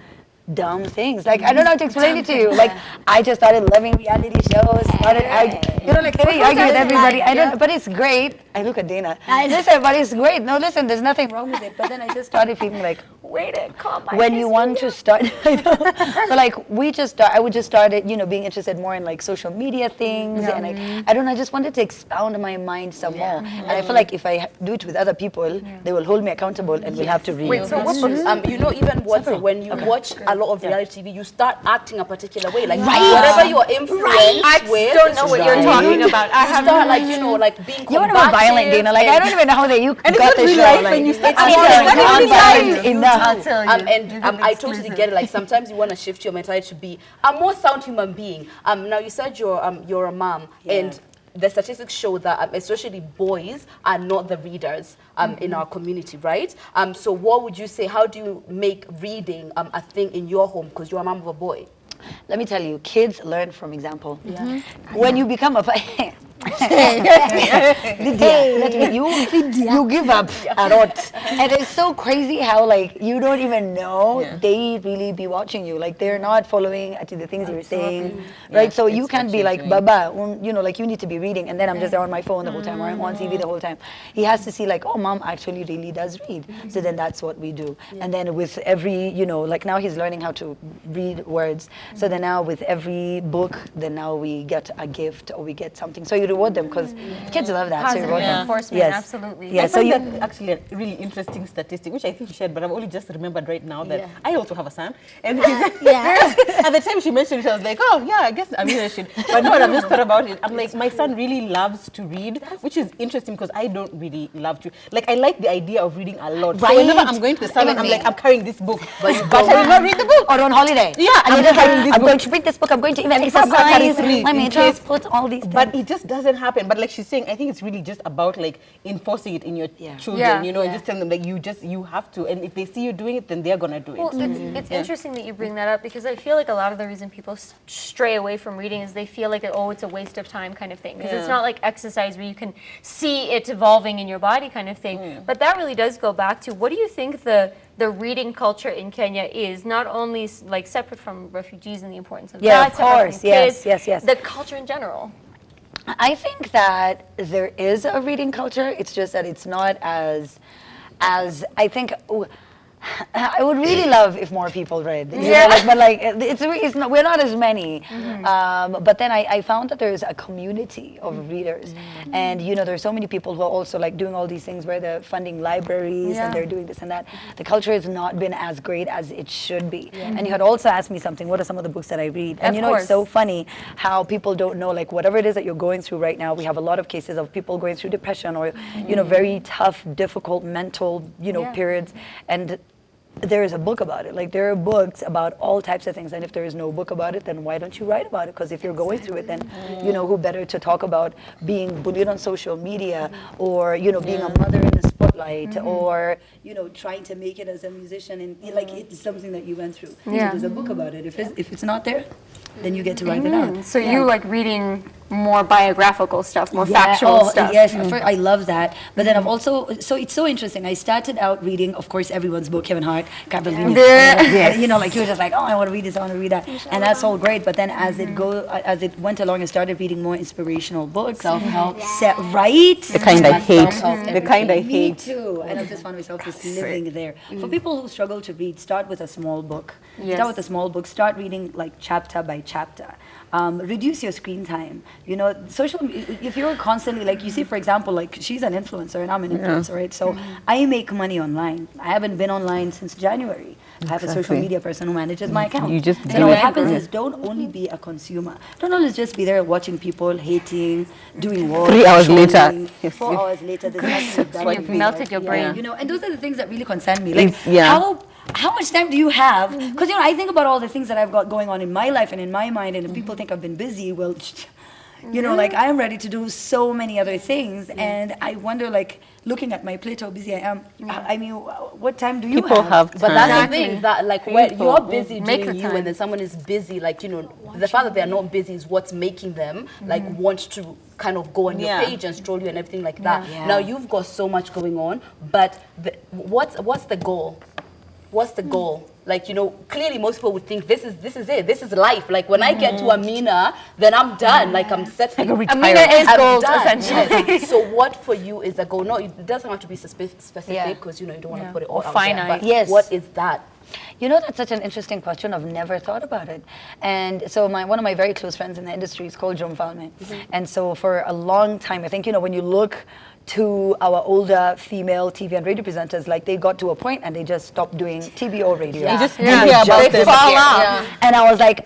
dumb things. Like, I don't know how to explain it to you. Like, I just started loving reality shows, started arguing, you know, like argue with everybody. I don't, but it's great. I look at Dana. Listen, but it's great. No, listen, there's nothing wrong with it. But then I just started feeling like, wait a minute, when you want to start, so like I would just started, you know, being interested more in like social media things, and like, I don't know, I just wanted to expound my mind some more. And I feel like if I do it with other people, they will hold me accountable, and we'll have to read. Wait, so what books? You know, even what when you watch a lot of reality TV, you start acting a particular way, like whatever you are influenced with. I don't know what you're talking about. I have start like, you know, like being you're not violent, Dana. Like, I don't even know how you got this show. Like, when you start violent enough. I totally get it. Like, sometimes you want to shift your mentality to be a more sound human being. Now you said you're a mom, and the statistics show that especially boys are not the readers in our community, right? So what would you say, how do you make reading a thing in your home, because you're a mom of a boy? Let me tell you, kids learn from example. When you become a you give up a lot, and it's so crazy how like you don't even know they really be watching you. Like, they're not following the things you're saying, right? So you can't be like, Baba, you know, like you need to be reading, and then I'm just there on my phone the whole time, or I'm on TV the whole time. He has to see like, oh, mom actually really does read. So then that's what we do. And then with every, you know, like now he's learning how to read words. So then now with every book, then now we get a gift or we get something. So you reward them, because kids love that. Positive so reinforcement, absolutely. Yeah, so that's actually a really interesting statistic, which I think she shared, but I've only just remembered right now that I also have a son. And at the time she mentioned it, I was like, oh yeah, I guess I mean I should. But no, I've just thought about it. I'm like, my son really loves to read, which is interesting because I don't really love to. Like, I like the idea of reading a lot. So whenever I'm going to the salon, I'm like, I'm carrying this book, but I will not read the book. Or on holiday. Yeah, I'm just like, I'm going to read this book, I'm going to even exercise, let me just put all these things. But it just doesn't happen. But like she's saying, I think it's really just about like enforcing it in your children, you know, and just telling them like you have to, and if they see you doing it, then they're gonna do it. Well, it's interesting that you bring that up, because I feel like a lot of the reason people stray away from reading is they feel like, oh, it's a waste of time kind of thing, because it's not like exercise where you can see it evolving in your body kind of thing. But that really does go back to, what do you think the reading culture in Kenya is, not only like separate from refugees and the importance of that, of course, kids, yes, the culture in general? I think that there is a reading culture. It's just that it's not as I think. I would really love if more people read. You know, like, but like it's not, we're not as many. But then I found that there's a community of readers, and you know, there's so many people who are also like doing all these things where they're funding libraries and they're doing this and that. The culture has not been as great as it should be. And you had also asked me something. What are some of the books that I read? And you know, it's so funny how people don't know, like, whatever it is that you're going through right now. We have a lot of cases of people going through depression or you know, very tough, difficult mental, you know, periods, and there is a book about it. Like, there are books about all types of things, and if there is no book about it, then why don't you write about it? Because if you're going through it, then you know, who better to talk about being bullied on social media, or you know, being a mother in the spotlight, or you know, trying to make it as a musician, and like, it's something that you went through. So there's a book about it. If it's not there, then you get to write it out. So you like reading more biographical stuff, more factual stuff. Yes, I love that. But then I've also, so it's so interesting. I started out reading, of course, everyone's book, Kevin Hart, Capital Venus. Yes. You know, like you were just like, oh, I want to read this, I want to read that. And that's all great. But then as it went along, I started reading more inspirational books. Self-help. Right? The kind I hate. The kind I Me hate. too. And I just found myself just living there. For people who struggle to read, start with a small book. Start with a small book. Start reading like chapter by chapter. Reduce your screen time. You know, if you're constantly, like you see, for example, like she's an influencer and I'm an influencer, right? So I make money online. I haven't been online since January. I have a social media person who manages my account. You just so what happens is don't only be a consumer. Don't always just be there watching people hating, doing work. 3 hours later. 4 hours later, there's nothing done. You've melted your brain. You know, and those are the things that really concern me. Like, Yeah. how much time do you have? Because, you know, I think about all the things that I've got going on in my life and in my mind, and if people think I've been busy, well, you know, like I'm ready to do so many other things, and I wonder, like, looking at my plate, how busy I am. I mean, what time do you People have time. But that's the thing, that like when you're busy Make doing the you time. and then someone is busy, like, you know, the fact that they're not busy is what's making them like want to kind of go on your page and stroll you and everything like that. Now you've got so much going on, but what's the goal? What's the goal? Like, you know, clearly most people would think this is it. This is life. Like when I get to Amina, then I'm done. Like I'm set. Amina is gold, essentially. Yes. So what for you is a goal? No, it doesn't have to be specific because you know you don't want to put it all out finite. there. But Yes. what is that? You know, that's such an interesting question. I've never thought about it. And so one of my very close friends in the industry is called Joan Falme. And so for a long time, I think, you know, when you look to our older female TV and radio presenters, like they got to a point and they just stopped doing TV or radio. You just didn't care about them. Fall off. And I was like,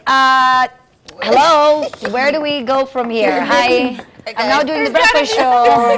hello, where do we go from here? Hi, I'm now doing the breakfast show.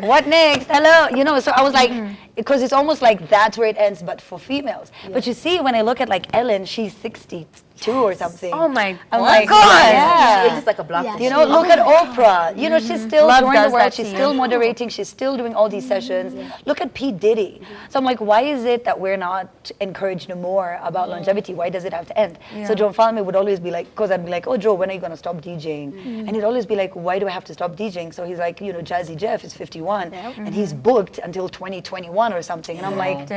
What next? Hello, you know, so I was like, because it's almost like that's where it ends, but for females. But you see, when I look at like Ellen, she's 62 or something. Oh my I'm like, God. yeah. It's just like a black. You know, look at Oprah. You know, she's still Love touring the does world. that to She's you. still moderating. She's still doing all these sessions. Look at P. Diddy. So I'm like, why is it that we're not encouraged more about longevity? Why does it have to end? So Joan Falme would always be like, because I'd be like, oh, Joe, when are you going to stop DJing? And he'd always be like, why do I have to stop DJing? So he's like, you know, Jazzy Jeff is 51 and he's booked until 2021 or something. And I'm like,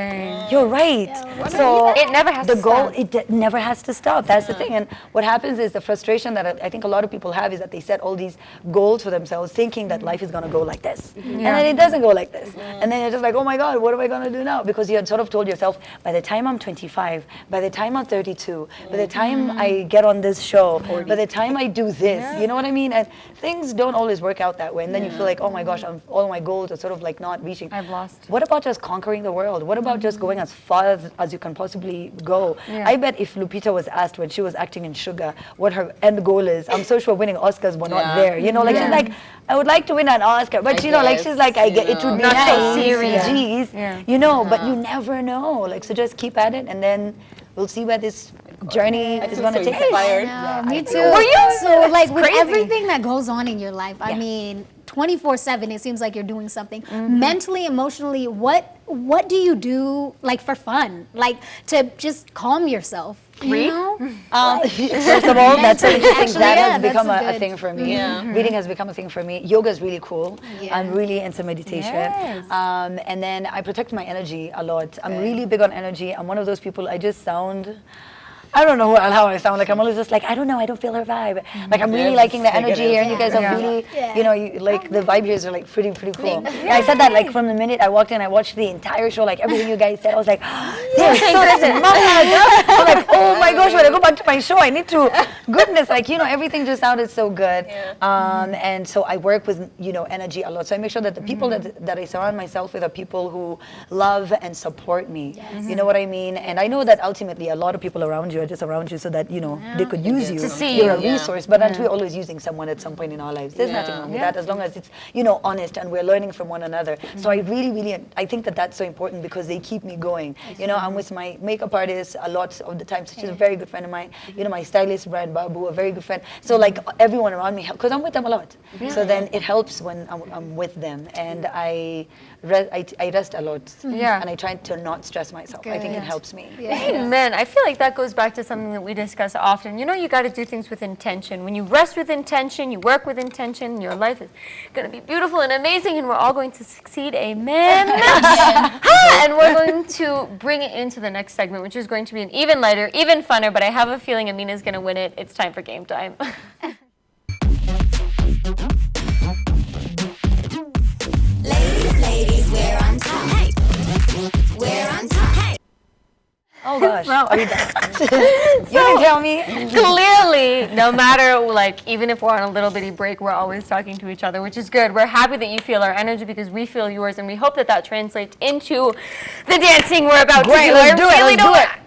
you're right. So It never has the to goal, stop. it never has to stop. That's the thing. And what happens is the frustration that I think a lot of people have is that they set all these goals for themselves thinking that life is going to go like this. And then it doesn't go like this. And then you're just like, oh my God, what am I going to do now? Because you had sort of told yourself, by the time I'm 25, by the time I'm 32, by the time I get on this show, by the time I do this, you know what I mean? And things don't always work out that way. And then you feel like, oh my gosh, all my goals are sort of like not reaching. I've lost. What about just conquering the world? What about just going as far as you can possibly go? I bet if Lupita was asked when she was acting in Sugar what her end goal is, I'm so sure winning Oscars were not there. You know, like she's like, I would like to win an Oscar, but you know, like she's like, I get it would be Not so nice, serious. Geez, you know, but you never know. Like, so just keep at it, and then we'll see where this journey is going to take us. Me too. Were you? So, like, with crazy. everything that goes on in your life, I mean, 24/7, it seems like you're doing something. Mentally, emotionally, what do you do, like, for fun? Like, to just calm yourself? Read? You know? First of all, that's an interesting. Actually, That yeah, has that's become a a good- thing for me. Reading has become a thing for me. Yoga is really cool. I'm really into meditation. And then I protect my energy a lot. I'm really big on energy. I'm one of those people, I just sound, I don't know how I sound. Like, I'm always just like, I don't know, I don't feel her vibe. Like, I'm really liking the energy here, and you guys are really, you know, like, the vibe here is like pretty cool. Yeah, I said that, like, from the minute I walked in, I watched the entire show, like, everything you guys said, I was like, they're so smart. I'm like, oh my gosh, when I go back to my show, I need to, goodness, like, you know, everything just sounded so good. And so I work with, you know, energy a lot. So I make sure that the people that I surround myself with are people who love and support me. You know what I mean? And I know that ultimately a lot of people around you are just around you so that, you know, they could use you. To see You're a you. resource, but aren't we always using someone at some point in our lives? There's nothing wrong with that, as long as it's, you know, honest and we're learning from one another. So I really, I think that that's so important because they keep me going. You know, I'm with my makeup artist a lot of the time. So she's a very good friend of mine. You know, my stylist, Brian Babu, a very good friend. So, like, everyone around me, because I'm with them a lot. So then it helps when I'm with them. And I rest a lot. And I try to not stress myself. I think it helps me. Amen. I feel like that goes back to something that we discuss often. You know, you got to do things with intention. When you rest with intention, you work with intention, your life is going to be beautiful and amazing, and we're all going to succeed. Amen. And we're going to bring it into the next segment, which is going to be an even lighter, even funner, but I have a feeling Amina's going to win it. It's time for game time. Ladies, we're on time. We're on time. Oh gosh. Are you done? You didn't tell me. Clearly, no matter, like, even if we're on a little bitty break, we're always talking to each other, which is good. We're happy that you feel our energy because we feel yours, and we hope that that translates into the dancing we're about to do. Let's do it.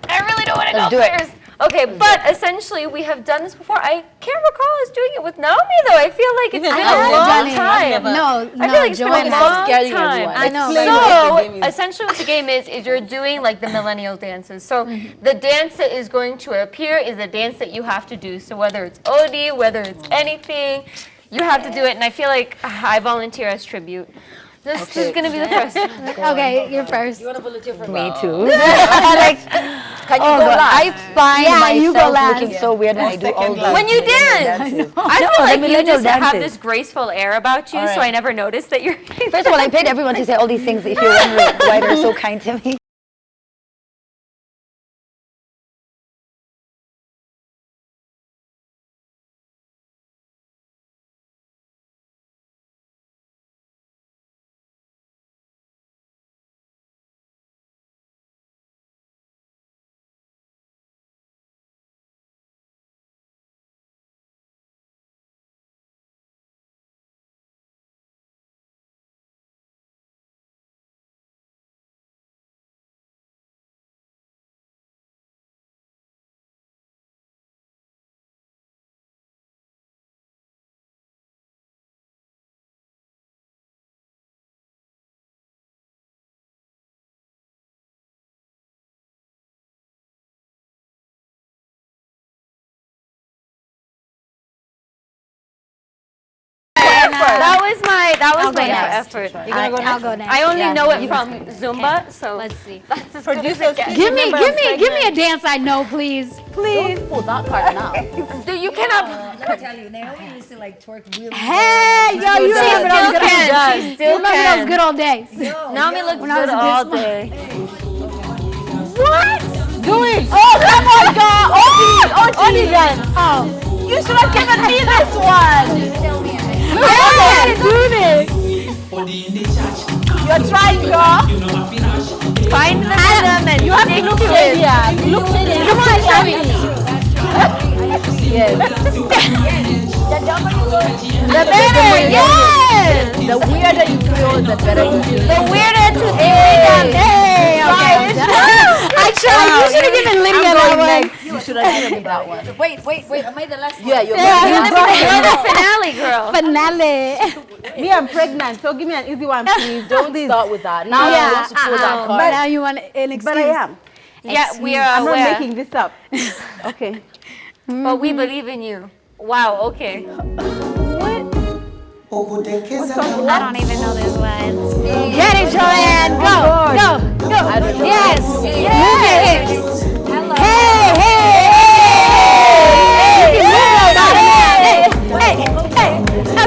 I really don't want to Let's go do it. first. Okay, but essentially, we have done this before. I can't recall us doing it with Naomi, though. I feel like it's been a long time. No, I feel like it's been a long time. I know. So, essentially what the game is you're doing like the millennial dances. So, the dance that is going to appear is a dance that you have to do. So, whether it's OD, whether it's anything, you have to do it. And I feel like I volunteer as tribute. This is going to be the first. Okay, you're first. Me too. Like, can you go last? I find myself looking so weird when I do all those. When you dance, I feel like you just have dances. this graceful air about you, so I never noticed that you're. First of all, I paid everyone to say all these things if you're wondering why they're so kind to me. That was my effort. You're gonna go next? I'll go next. I only know it from Zumba, so Let's see. that's as good as Producers, it gets. Give me a dance I know, please. Please. Pull that card now. You cannot. I tell you, Naomi used to like twerk really Hey, yo, you remember those good old days? She still Remember those can. good old days? Naomi looks When I was good a all bit day. What? Do it. Oh, come on, girl. Only dance. Oh. You should have given me this one. Yeah, do this. You're trying, girl. Find the rhythm and You have to look shady. Look shady. Come on, show me. Yes. the better. Yes. The weirder you feel, the better you feel. The weirder to do. Hey, okay. I tried. You should have given Lydia that one. You should have given me that one. Wait. Am I the last one? Yeah, you're You're the finale, girl. Finale. Me, I'm pregnant, so give me an easy one, please. Don't start with that. Now you want to pull that But card. now you want an excuse. But I am. Yeah, we are I'm not aware, making this up. Okay. but we believe in you. Wow. Okay. I don't even know this one. Get it, Joanne. Go. Yes. Move your hips. Hey.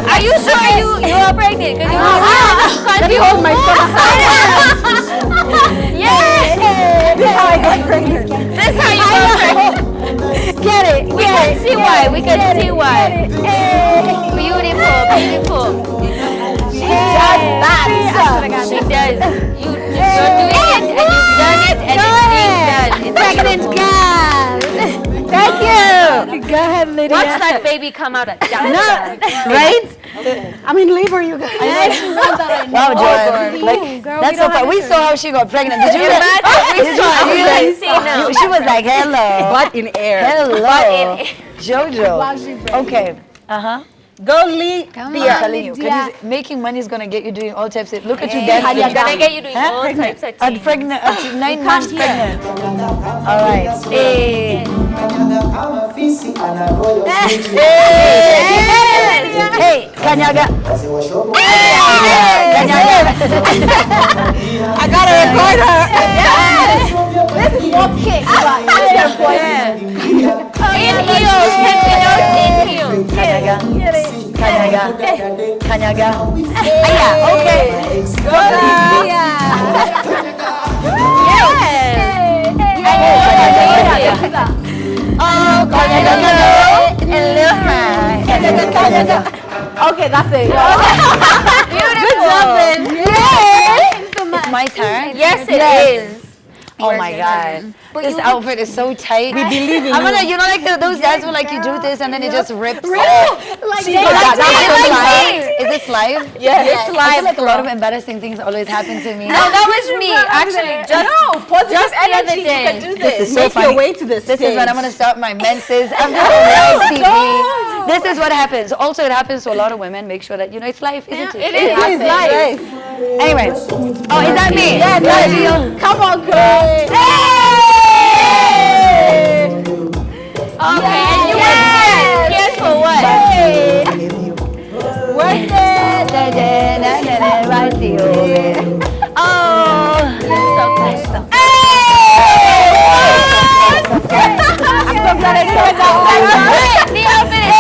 Are you sure you are pregnant? Let me hold my stomach. Yeah. This is how I got pregnant. This is how you got pregnant. Get it. We can see why. We can see why. Beautiful. She does that. She does. You're doing it, and you've done it, and it's being done. Pregnant girl. Thank you. Go ahead, Lydia. Watch that baby come out at Right? I'm in labor, you guys. Wow, Joanne. Like, that's so fun. We saw how she got pregnant. Did you? She was like, hello. Butt in air. Hello. Jojo. Okay. Go lead. I'm telling you, making money is gonna get you doing all types of. Look at you dancing. It's gonna get you doing all types of I'm pregnant. 9 months pregnant. All right. Hey. Hey, Kanyaga. I got a recorder. This is more kick. Kanyaga. Yeah, okay. Okay, that's it. It's my turn. Yes, it is. Oh my God. This outfit is so tight. We believe in I'm gonna, you know, like those guys where like you do this and then it just rips. Like Is it live? Yes, it's I live. feel like a lot of embarrassing things always happen to me. No, that was me. Actually, just the other day. This is so Make funny. your way to this This is when I'm stage. gonna start my menses. I'm just on live TV. This is what happens. Also, it happens to a lot of women. Make sure that you know it's life, isn't it? It is live. Anyway, oh, is that me? Yes, that's you. Come on, girl. Okay, and you were scared for what? Worth it. Oh, So close. I'm so glad I did that. The outfit is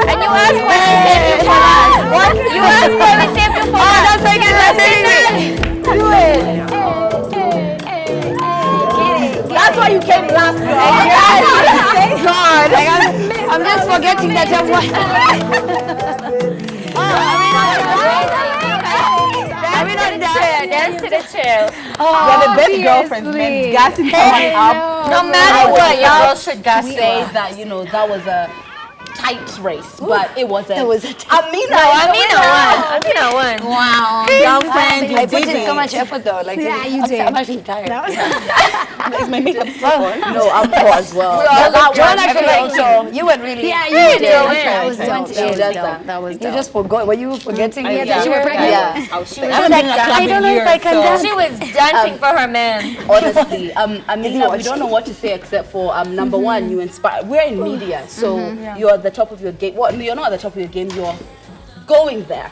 and you asked why we saved you for us. What? You asked why we saved you for us. that's very good. That's very good. Do it. That's why you came last, girl. Thank God. I'm just forgetting that I'm one. Dance to the chair. We're the best girlfriends, man. Gassing someone up. No matter what, your girl should gas Say that, you know, that was a tight race, but it wasn't. It was a Amina won. Wow. Young friend, you I put did in so it. much effort though. Like, Yeah, you did. I'm actually tired. Is my makeup still on? No, I'm poor as well. Joanne actually also, you went really. Yeah, you you did. did. That was You went dope. in. That was You dope. just forgot. Were you forgetting? Yeah. that you were pregnant? Yeah. I haven't been in a club in years, so. She was dancing for her man. Honestly, Amina, we don't know what to say except for number one, you inspire. We're in media, so you're at the top of your game. Well, you're not at the top of your game. You're going there.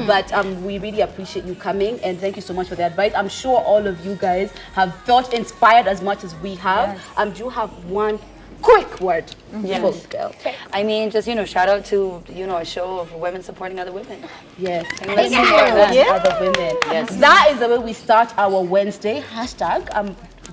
But we really appreciate you coming and thank you so much for the advice. I'm sure all of you guys have felt inspired as much as we have. Do you have one quick word for the girl? I mean, just, you know, shout out to, you know, a show of women supporting other women. Yes, Let's support that. other women. Yes, that is the way we start our Wednesday. Hashtag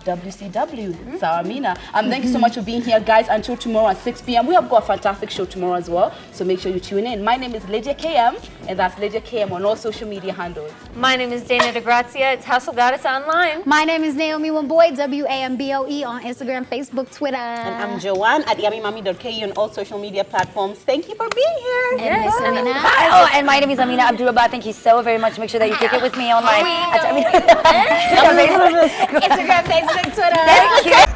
WCW, Saramina. Thank you so much for being here, guys. Until tomorrow at 6 p.m. We have got a fantastic show tomorrow as well, so make sure you tune in. My name is Lydia KM, and that's Lydia KM on all social media handles. My name is Dana DeGrazia. It's Hustle Goddess Online. My name is Naomi Wamboy, WAMBOE on Instagram, Facebook, Twitter. And I'm Joanne at yammymami.ke on all social media platforms. Thank you for being here. And Miss Amina. Oh, and my name is Amina Abdullah. Thank you so very much. Make sure that you kick it with me on my Instagram, Facebook, Twitter. Thank you.